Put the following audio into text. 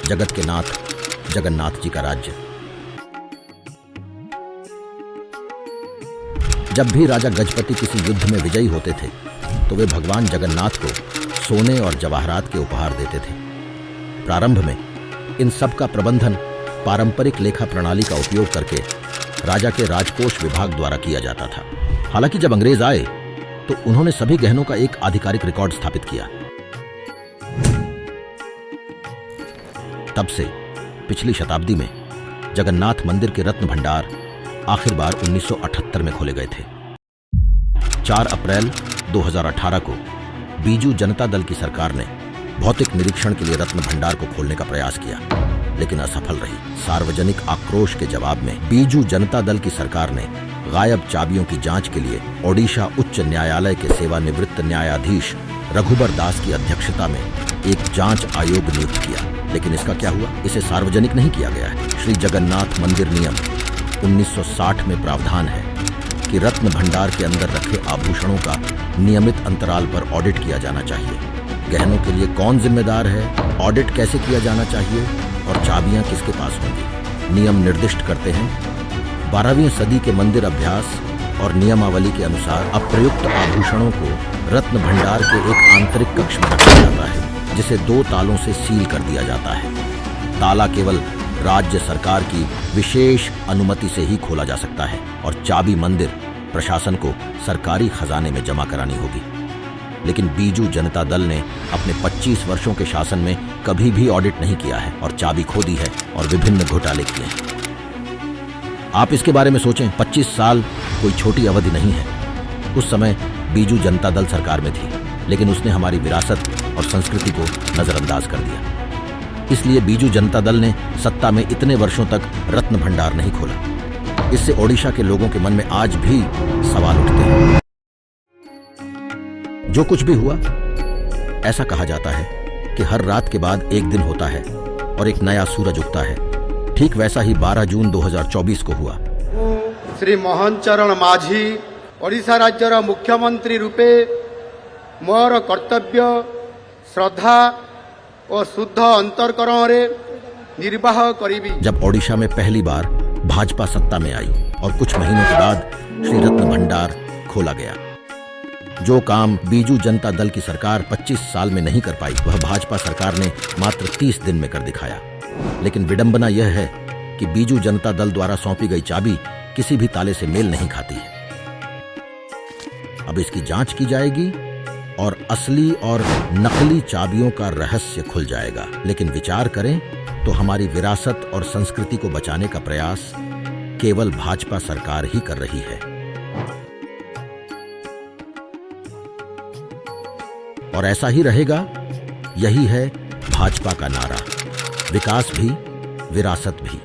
जगत के नाथ जगन्नाथ जी का राज्य। जब भी राजा गजपति किसी युद्ध में विजयी होते थे तो वे भगवान जगन्नाथ को सोने और जवाहरात के उपहार देते थे। प्रारंभ में इन सब का प्रबंधन पारंपरिक लेखा प्रणाली का उपयोग करके राजा के राजकोष विभाग द्वारा किया जाता था। हालांकि जब अंग्रेज आए तो उन्होंने सभी गहनों का एक आधिकारिक रिकॉर्ड स्थापित किया। तब से पिछली शताब्दी में जगन्नाथ मंदिर के रत्न भंडार आखिर बार 1978 में खोले गए थे। 4 अप्रैल 2018 को बीजू जनता दल की सरकार ने भौतिक निरीक्षण के लिए रत्न भंडार को खोलने का प्रयास किया, लेकिन असफल रही। सार्वजनिक आक्रोश के जवाब में बीजू जनता दल की सरकार ने गायब चाबियों की जांच के लिए ओडिशा उच्च न्यायालय के सेवानिवृत्त न्यायाधीश रघुबर दास की अध्यक्षता में एक जांच आयोग नियुक्त किया। लेकिन इसका क्या हुआ? इसे सार्वजनिक नहीं किया गया है। श्री जगन्नाथ मंदिर नियम 1960 में प्रावधान है कि रत्न भंडार के अंदर रखे आभूषणों का नियमित अंतराल पर ऑडिट किया जाना चाहिए। गहनों के लिए कौन जिम्मेदार है, ऑडिट कैसे किया जाना चाहिए और चाबियां किसके पास होंगी, नियम निर्दिष्ट करते हैं। 12वीं सदी के मंदिर अभ्यास और नियमावली के अनुसार अप्रयुक्त आभूषणों को रत्न भंडार के एक आंतरिक कक्ष में रखा जाता है, जिसे 2 तालों से सील कर दिया जाता है। ताला केवल राज्य सरकार की विशेष अनुमति से ही खोला जा सकता है और चाबी मंदिर प्रशासन को सरकारी खजाने में जमा करानी होगी। लेकिन बीजू जनता दल ने अपने 25 वर्षों के शासन में कभी भी ऑडिट नहीं किया है और चाबी खो दी है और विभिन्न घोटाले किए हैं। आप इसके बारे में सोचें, 25 साल कोई छोटी अवधि नहीं है। उस समय बीजू जनता दल सरकार में थी, लेकिन उसने हमारी विरासत और संस्कृति को नजरअंदाज कर दिया। इसलिए बीजू जनता दल ने सत्ता में इतने वर्षों तक रत्न भंडार नहीं खोला। इससे ओडिशा के लोगों के मन में आज भी सवाल उठते हैं। जो कुछ भी हुआ, ऐसा कहा जाता है कि हर रात के बाद एक दिन होता है और एक नया सूरज उगता है। ठीक वैसा ही 12 जून 2024 को हुआ। श्री मोहन चरण माझी ओडिशा राज्यर मुख्यमंत्री रूपे मोर कर्तव्य श्रद्धा और शुद्ध अंतरकरण रे निर्वाह करीबी। जब ओडिशा में पहली बार भाजपा सत्ता में आई और कुछ महीनों के बाद श्री रत्न भंडार खोला गया। जो काम बीजू जनता दल की सरकार 25 साल में नहीं कर पाई, वह भाजपा सरकार ने मात्र 30 दिन में कर दिखाया। लेकिन विडंबना यह है कि बीजू जनता दल द्वारा सौंपी गई चाबी किसी भी ताले से मेल नहीं खाती है। अब इसकी जांच की जाएगी और असली और नकली चाबियों का रहस्य खुल जाएगा। लेकिन विचार करें तो हमारी विरासत और संस्कृति को बचाने का प्रयास केवल भाजपा सरकार ही कर रही है। और ऐसा ही रहेगा। यही है भाजपा का नारा, विकास भी विरासत भी।